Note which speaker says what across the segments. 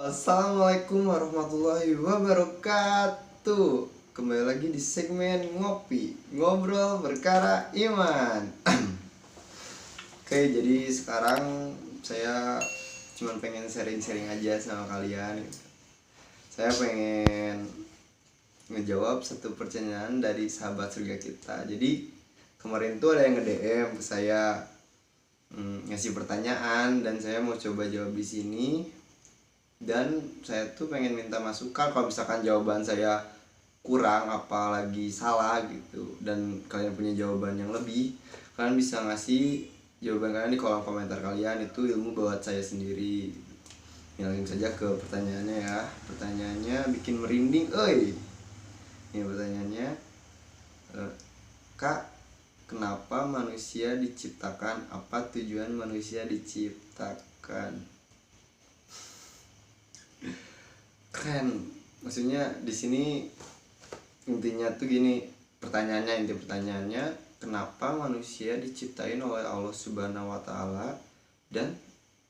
Speaker 1: Assalamualaikum warahmatullahi wabarakatuh. Kembali lagi di segmen ngopi, ngobrol perkara iman. Oke, jadi sekarang saya cuman pengen sharing-sharing aja sama kalian gitu. Saya pengen ngejawab satu pertanyaan dari sahabat surga kita. Jadi kemarin tuh ada yang nge-DM ke saya, ngasih pertanyaan, dan saya mau coba jawab di sini. Dan saya tuh pengen minta masukan kalau misalkan jawaban saya kurang apalagi salah gitu, dan kalian punya jawaban yang lebih, kalian bisa ngasih jawaban kalian di kolom komentar kalian. Itu ilmu buat saya sendiri. Langsung saja ke pertanyaannya ya. Pertanyaannya bikin merinding, ini pertanyaannya, Kak, kenapa manusia diciptakan? Apa tujuan manusia diciptakan? Keren. Maksudnya di sini intinya tuh gini, inti pertanyaannya, kenapa manusia diciptain oleh Allah Subhanahu wa taala, dan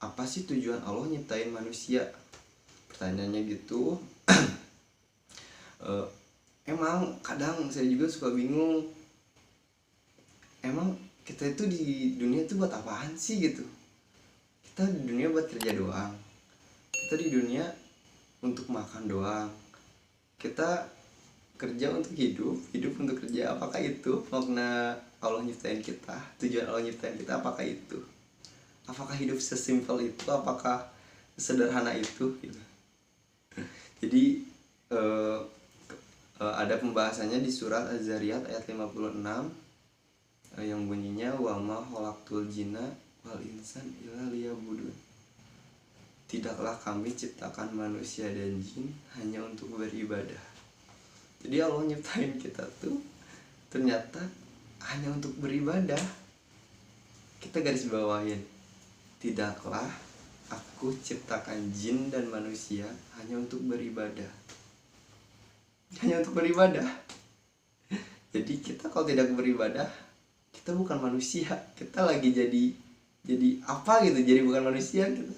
Speaker 1: apa sih tujuan Allah nyiptain manusia? Pertanyaannya gitu. Emang kadang saya juga suka bingung, emang kita itu di dunia itu buat apaan sih gitu? Kita di dunia buat kerja doang. Kita di dunia untuk makan doang. Kita kerja untuk hidup, hidup untuk kerja. Apakah itu makna Allah nyiptain kita? Tujuan Allah nyiptain kita apakah itu? Apakah hidup sesimpel itu? Apakah sederhana itu? Gitu. Jadi ada pembahasannya di surat Az-Zariyat ayat 56 yang bunyinya, wa ma khalaqtul jinna wal insan illa liya'budun. Tidaklah kami ciptakan manusia dan jin hanya untuk beribadah. Jadi Allah nyiptain kita tuh ternyata hanya untuk beribadah. Kita garis bawahin, tidaklah aku ciptakan jin dan manusia hanya untuk beribadah. Hanya untuk beribadah. Jadi kita kalau tidak beribadah, kita bukan manusia. Kita lagi jadi apa gitu, jadi bukan manusia gitu.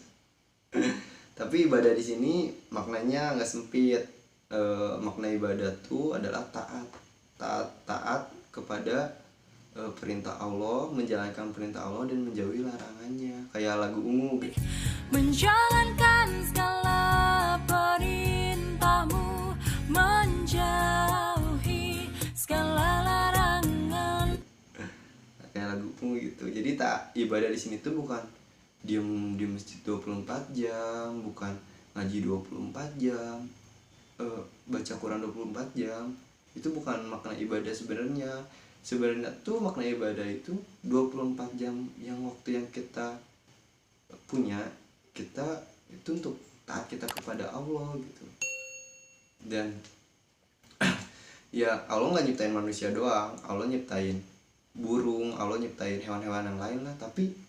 Speaker 1: Tapi ibadah di sini maknanya nggak sempit. Makna ibadah tuh adalah taat kepada perintah Allah, menjalankan perintah Allah dan menjauhi larangannya. Kayak lagu Ungu gitu.
Speaker 2: Menjalankan segala perintahmu, menjauhi segala larangan.
Speaker 1: Kayak lagu Ungu gitu. Jadi ibadah di sini tuh bukan diem di masjid 24 jam, bukan ngaji 24 jam, baca Quran 24 jam. Itu bukan makna ibadah sebenarnya. Sebenarnya tuh makna ibadah itu 24 jam yang waktu yang kita punya, kita itu untuk taat kita kepada Allah gitu. Dan ya Allah nggak nyiptain manusia doang, Allah nyiptain burung, Allah nyiptain hewan-hewan yang lain lah. Tapi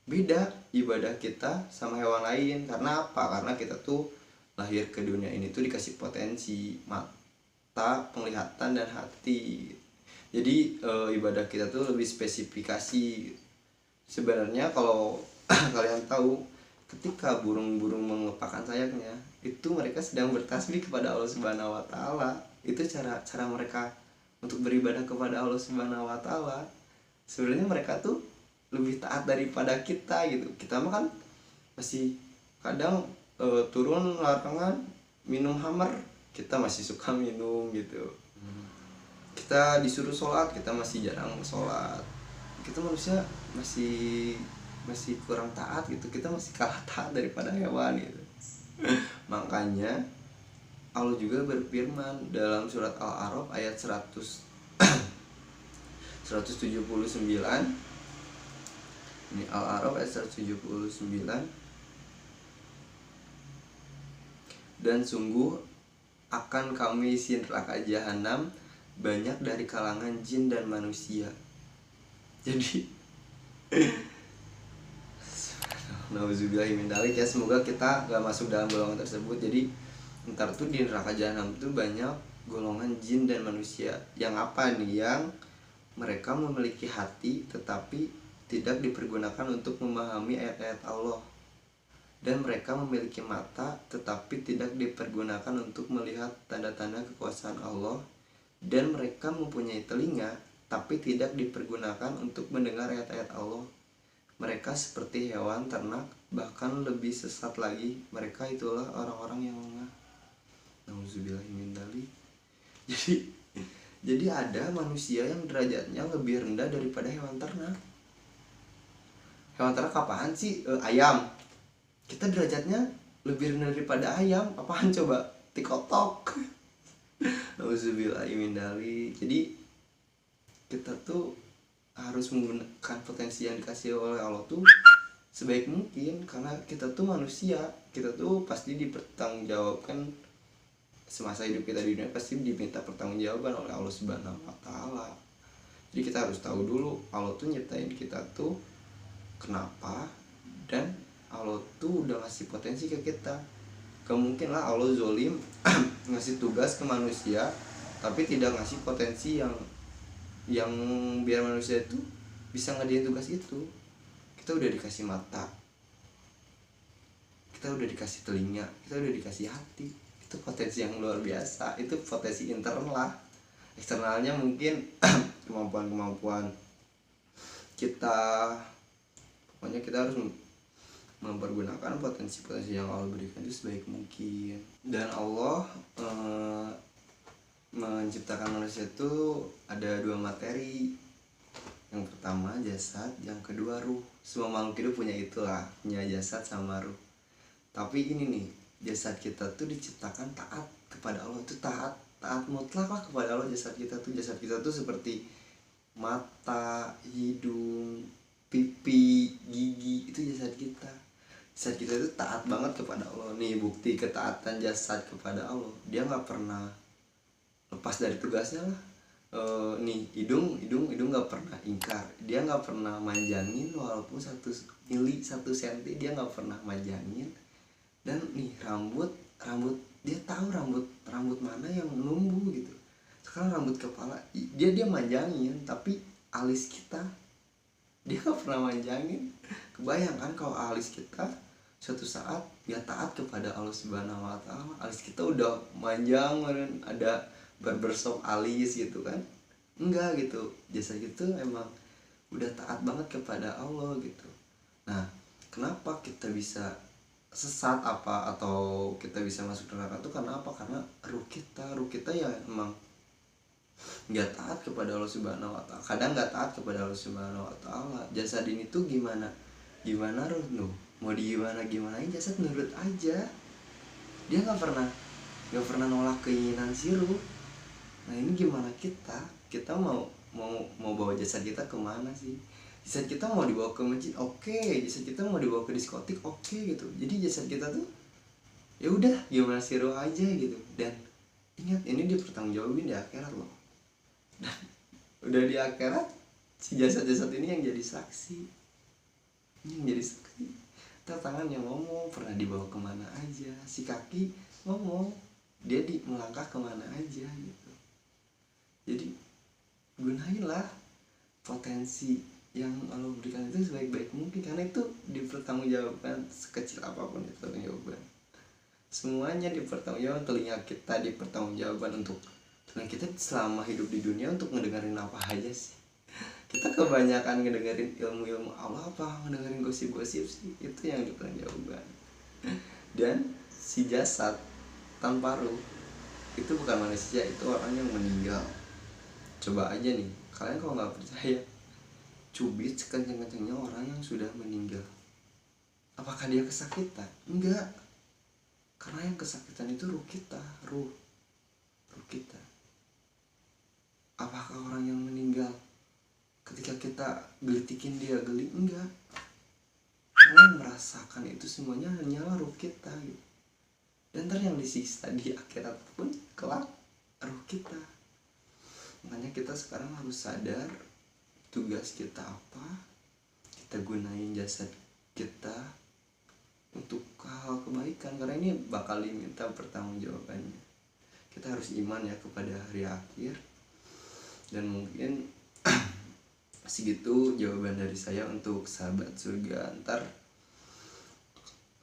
Speaker 1: beda ibadah kita sama hewan lain. Karena apa? Karena kita tuh lahir ke dunia ini tuh dikasih potensi mata, penglihatan, dan hati. Jadi ibadah kita tuh lebih spesifikasi. Sebenarnya kalau kalian tahu, ketika burung-burung mengepakkan sayapnya, itu mereka sedang bertasbih kepada Allah Subhanahu wa taala. Itu cara mereka untuk beribadah kepada Allah Subhanahu wa taala. Sebenarnya mereka tuh lebih taat daripada kita gitu. Kita mah kan masih kadang turun larangan minum khamar, kita masih suka minum gitu. Kita disuruh sholat, kita masih jarang sholat. Kita manusia masih kurang taat gitu. Kita masih kalah taat daripada hewan gitu. Makanya Allah juga berfirman dalam surat Al-A'raf ayat 179. Ini Al-A'raf ayat 179. Dan sungguh akan kami isi neraka jahanam banyak dari kalangan jin dan manusia. Jadi nauzubillahi min dzalik ya, semoga kita gak masuk dalam golongan tersebut. Jadi ntar tuh di neraka jahanam tuh banyak golongan jin dan manusia. Yang apa nih? Yang mereka memiliki hati tetapi tidak dipergunakan untuk memahami ayat-ayat Allah. dan mereka memiliki mata tetapi tidak dipergunakan untuk melihat tanda-tanda kekuasaan Allah, dan mereka mempunyai telinga tapi tidak dipergunakan untuk mendengar ayat-ayat Allah. Mereka seperti hewan ternak, bahkan lebih sesat lagi. Mereka itulah orang-orang yang lengah. Nauzubillahimindzalik. Jadi ada manusia yang derajatnya lebih rendah daripada hewan ternak. Hewan ternak apaan sih? Ayam. Kita derajatnya lebih rendah daripada ayam. Apaan coba? Tikotok. Nauzubillahimindzalik. Jadi kita tuh harus menggunakan potensi yang dikasih oleh Allah tuh sebaik mungkin, karena kita tuh manusia. Kita tuh pasti dipertanggungjawabkan semasa hidup kita di dunia, pasti diminta pertanggungjawaban oleh Allah Subhanahu wa taala. Jadi kita harus tahu dulu Allah tuh nyiptain kita tuh kenapa, dan Allah tuh udah ngasih potensi ke kita. Gak mungkin lah Allah zolim ngasih tugas ke manusia tapi tidak ngasih potensi yang biar manusia itu bisa ngerjain tugas itu. Kita udah dikasih mata, kita udah dikasih telinga, kita udah dikasih hati. Itu potensi yang luar biasa. Itu potensi internal lah. Eksternalnya mungkin kemampuan kita. Pokoknya kita harus mempergunakan potensi-potensi yang Allah berikan itu sebaik mungkin. Dan Allah menciptakan manusia itu ada dua materi. Yang pertama jasad, yang kedua ruh. Semua makhluk hidup punya itulah, punya jasad sama ruh. Tapi ini nih, jasad kita tuh diciptakan taat kepada Allah. Itu taat mutlak lah kepada Allah. Jasad kita tuh seperti mata, hidung, pipi, gigi, itu jasad kita. Jasad kita itu taat banget kepada Allah. Nih bukti ketaatan jasad kepada Allah, dia nggak pernah lepas dari tugasnya lah. Nih hidung nggak pernah ingkar, dia nggak pernah manjangin walaupun 1 mili 1 senti, dia nggak pernah manjangin. Dan nih rambut dia tahu rambut mana yang numbuh gitu. Sekarang rambut kepala dia manjangin, tapi alis kita dia nggak pernah manjangin. Kebayangkan kalau alis kita suatu saat dia taat kepada Allah Subhanahu wa taala, alis kita udah manjang, ada barbershop alis gitu kan. Enggak gitu, jasa gitu emang udah taat banget kepada Allah gitu. Nah, kenapa kita bisa sesat atau kita bisa masuk neraka tuh karena apa? Karena ruh kita ya emang nggak taat kepada Allah Subhanahu wa taala. Kadang nggak taat kepada Allah Subhanahu wa taala. Jasad ini tuh gimana ruh nuh, mau gimanain jasad nurut aja. Dia nggak pernah nolak keinginan si ruh. Nah ini gimana kita mau bawa jasad kita kemana sih? Jasad kita mau dibawa ke masjid, oke. Jasad kita mau dibawa ke diskotik, oke gitu. Jadi jasad kita tuh ya udah gimana si ruh aja gitu. Dan ingat, ini dipertanggungjawabin di akhirat loh. Dan udah di akhirat si jasad-jasad ini yang jadi saksi. Ntar tangan yang ngomong pernah dibawa kemana aja, si kaki ngomong dia melangkah kemana aja gitu. Jadi gunainlah potensi yang Allah berikan itu sebaik-baik mungkin, karena itu dipertanggungjawabkan sekecil apapun itu jawaban. Semuanya dipertanggungjawabkan. Telinga kita dipertanggungjawabkan untuk telinga kita selama hidup di dunia untuk ngedengerin apa aja sih. Kita kebanyakan ngedengerin ilmu Allah apa ngedengerin gosip-gosip sih, itu yang dipertanggungjawabkan. Dan si jasad tanpa ruh itu bukan manusia, itu orang yang meninggal. Coba aja nih, kalian kalau nggak percaya, cubit sekenceng-kencengnya orang yang sudah meninggal. Apakah dia kesakitan? Enggak. Karena yang kesakitan itu ruh kita. Apakah orang yang meninggal ketika kita gelitikin dia geli? Enggak. Karena yang merasakan itu semuanya hanyalah ruh kita gitu. Dan ntar yang disiksa di akhirat pun kelak ruh kita. Makanya kita sekarang harus sadar tugas kita apa, kita gunain jasad kita untuk hal kebaikan, karena ini bakal diminta pertanggungjawabannya. Kita harus iman ya kepada hari akhir. Dan mungkin segitu jawaban dari saya untuk sahabat surga. Ntar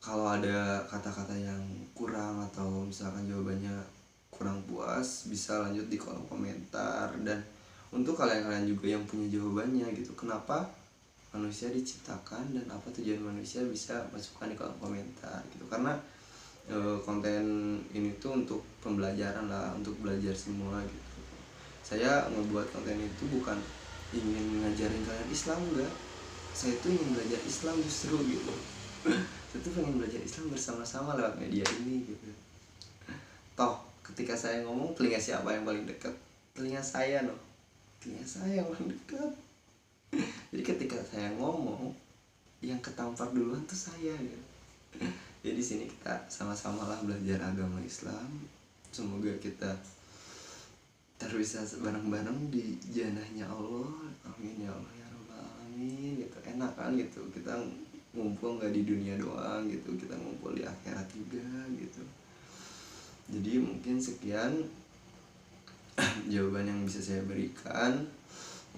Speaker 1: kalau ada kata-kata yang kurang atau misalkan jawabannya kurang puas, bisa lanjut di kolom komentar. Dan untuk kalian-kalian juga yang punya jawabannya gitu, kenapa manusia diciptakan dan apa tujuan manusia, bisa masukkan di kolom komentar gitu. Karena konten ini tuh untuk pembelajaran lah, untuk belajar semua gitu. Saya ngebuat konten itu bukan ingin ngajarin kalian Islam, enggak. Saya tuh ingin belajar Islam justru gitu. Saya tuh pengen belajar Islam bersama-sama lewat media ini gitu. Toh ketika saya ngomong, telinga siapa yang paling dekat? Telinga saya loh. Telinga saya yang paling dekat. Jadi ketika saya ngomong, yang ketampar duluan tuh saya gitu. Jadi di sini kita sama-sama lah belajar agama Islam. Semoga kita terus bisa bareng-bareng di janahnya Allah. Amin ya Allah ya Rabbal alamin gitu. Enak kan gitu, kita ngumpul nggak di dunia doang gitu, kita ngumpul di akhirat juga gitu. Jadi mungkin sekian jawaban yang bisa saya berikan.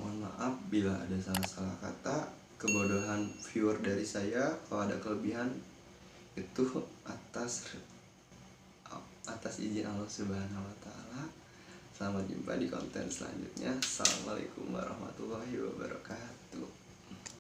Speaker 1: Mohon maaf bila ada salah-salah kata, kebodohan viewer dari saya. Kalau ada kelebihan itu atas izin Allah Subhanahu wa taala. Selamat jumpa di konten selanjutnya. Assalamualaikum warahmatullahi wabarakatuh.